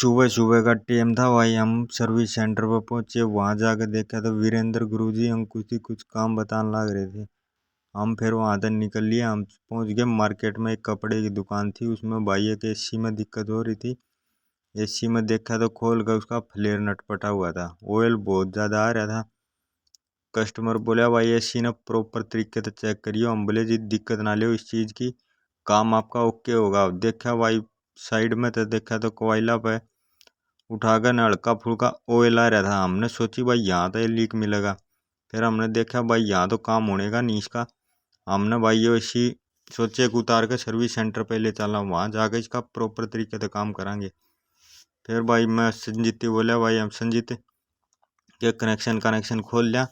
सुबह सुबह का टाइम था भाई। हम सर्विस सेंटर पर पहुंचे, वहां जाकर देखा तो वीरेंद्र गुरुजी अंकुश जी कुछ काम बताने लग रहे थे। हम फिर वहां तक निकल लिए। हम पहुंच गए मार्केट में। एक कपड़े की दुकान थी, उसमें भाई एक एसी में दिक्कत हो रही थी। एसी में देखा तो खोल कर उसका फ्लेयर नट पटा हुआ था, ऑयल बहुत ज़्यादा आ रहा था। कस्टमर बोला भाई एसी ना प्रॉपर तरीके से चेक करियो। हम बोले जी दिक्कत ना लियो इस चीज़ की, काम आपका ओके होगा। देखा भाई साइड में तो देखा तो कोयला पे उठाकर न हल्का फुल्का ऑयल आ रहा था। हमने सोची भाई यहाँ तो ये लीक मिलेगा। फिर हमने देखा भाई यहाँ तो काम होने का नहीं इसका। हमने भाई ये इसी सोचे कि उतार के सर्विस सेंटर पे ले चला, वहाँ जाकर इसका प्रॉपर तरीके से काम करांगे। फिर भाई मैं संजीत से बोला भाई हम संजीत के कनेक्शन खोल लिया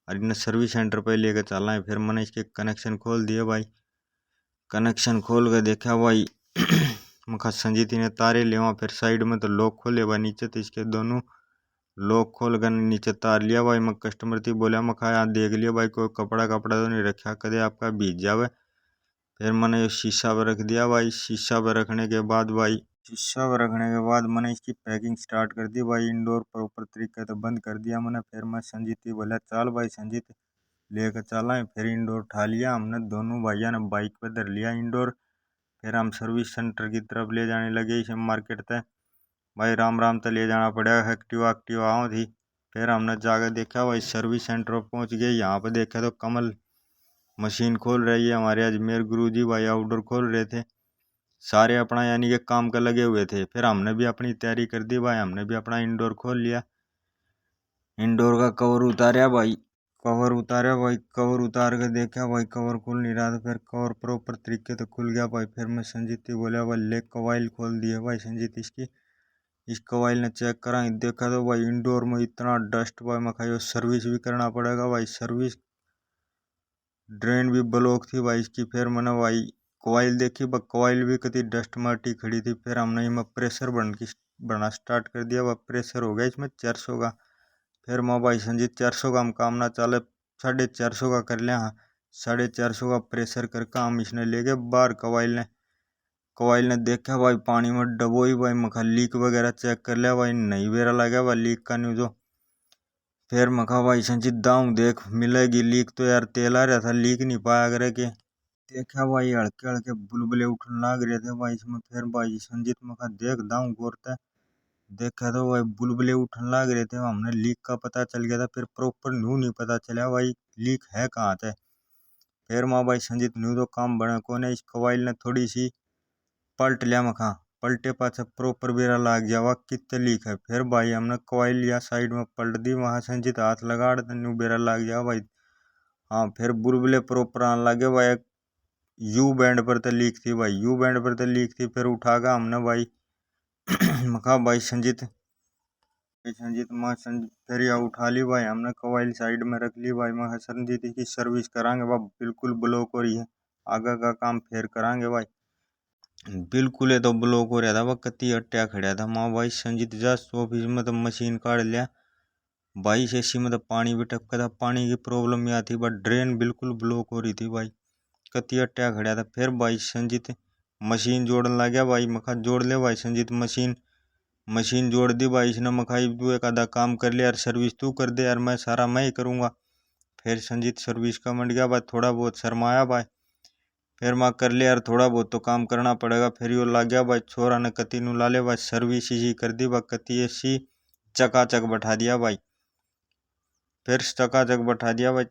और इन्हें सर्विस सेंटर पे लेकर चलना है। फिर मैंने इसके कनेक्शन खोल दिए भाई। कनेक्शन खोल कर देखा भाई मखा संजीत ने तारे ले वहाँ। फिर साइड में तो लॉक खोले भाई, नीचे तो इसके दोनों लॉक खोल कर नीचे तार लिया भाई। मैं कस्टमर थी बोला मखा यहाँ देख लिया भाई कोई कपड़ा कपड़ा तो नहीं रखा, कदे आपका भीज जावे। फिर मैंने शीशा पर रख दिया भाई। शीशा पर रखने के बाद मैंने इसकी पैकिंग स्टार्ट कर दी भाई। इंडोर प्रॉपर तरीके से बंद कर दिया मैंने। फिर मैं संजीत ही बोला चल भाई संजीत लेकर चला। फिर इंडोर उठा लिया हमने, दोनों भाइयों ने बाइक पर धर लिया इंडोर। फिर हम सर्विस सेंटर की तरफ ले जाने लगे इसे मार्केट तक। भाई राम राम तो ले जाना पड़ेगा, एक्टिवा आओ थी। फिर हमने जाकर देखा भाई सर्विस सेंटर पर पहुंच गए। यहाँ पर देखा तो कमल मशीन खोल रही है, हमारे अजमेर गुरुजी भाई आउटडोर खोल रहे थे। सारे अपना यानी कि काम का लगे हुए थे। फिर हमने भी अपनी तैयारी कर दी भाई, हमने भी अपना इंडोर खोल लिया। इंडोर का कवर उतारा भाई। कवर उतार कर देखा भाई कवर खुल नहीं रहा था। फिर कवर प्रॉपर तरीके से खुल गया भाई। फिर मैं संजीत बोला भाई ले कवाइल खोल दिए भाई संजीत इसकी। इस कवाइल ने चेक करा, देखा तो भाई इंडोर में इतना डस्ट भाई मैं खाई सर्विस भी करना पड़ेगा भाई। सर्विस ड्रेन भी ब्लॉक थी भाई इसकी। फिर मैंने भाई कवाइल देखी, कवाइल भी कति डस्ट माटी खड़ी थी। फिर हमने इसमें प्रेशर बढ़ना स्टार्ट कर दिया भाई। प्रेशर हो गया इसमें 400 का। फिर मैं भाई संजीत 400 का हम काम ना चले 450 का कर लिया। हाँ 450 का प्रेशर करके हम इसने ले गए बाहर। कवाइल ने देखा भाई पानी में डबोई भाई मखा लीक वगैरह चेक कर लिया भाई, नहीं बेरा लगा भाई लीक का न्यूज़। फिर मखा भाई संजीत दाऊं देख मिलेगी लीक तो यार तेल आ रहा था, लीक नहीं पाया करे के। देखा भाई हल्के हल्के बुलबुले उठने लग रहे थे भाई इसमें। फिर भाई संजीत मखा देख दाऊं गोरते देखा तो भाई बुलबुले उठने लग रहे थे। हमने लीक का पता चल गया था। फिर प्रॉपर न्यू नहीं पता चला भाई लीक है कहाँ से। फिर माँ भाई संजीत न्यू तो काम बना को ने इस कवाइल ने थोड़ी सी पलट लिया मखा। पलटे पाछे प्रॉपर बेरा लाग गया वह कितने लीक है। फिर भाई हमने कवाइल लिया साइड में पलट दी, वहां संजीत हाथ लगा न्यू बेरा लाग गया भाई। हाँ फिर बुलबुले प्रॉपर आने लगे भाई। यू बैंड पर तो लीक थी भाई, यू बैंड पर तो लीक थी। फिर उठा गया हमने भाई मखा भाई संजीत माँ संजीत फिर यह उठा ली भाई हमने कवाइल साइड में रख ली भाई। मैं संजीत की सर्विस करांगे भाई, बिल्कुल ब्लॉक हो रही है, आगे का काम फिर करांगे भाई। बिल्कुल ये तो ब्लॉक हो रहा था वह कति अट्टा खड़ा था। माँ भाई संजीत जस्ट ऑफिस में तो मशीन काट लिया भाई। एसी में तो पानी भी टपका था, पानी की प्रॉब्लम यह थी बट ड्रेन बिल्कुल ब्लॉक हो रही थी भाई, कति अट्टा खड़ा था। फिर भाई संजीत मशीन जोड़ने लग गया भाई। मखा जोड़ ले भाई संजीत मशीन जोड़ दी भाई इसने। मखाई तू एक आधा काम कर ले यार, सर्विस तू कर दे यार, मैं सारा मैं ही करूँगा। फिर संजीत सर्विस का मंड गया भाई, थोड़ा बहुत शर्माया भाई। फिर मैं कर ले यार थोड़ा बहुत तो काम करना पड़ेगा। फिर यो लग गया भाई छोरा ने कति नु ला ले भाई सर्विस ही कर दी भाई। कति ऐसी चकाचक बैठा दिया भाई। फिर चकाचक बैठा दिया भाई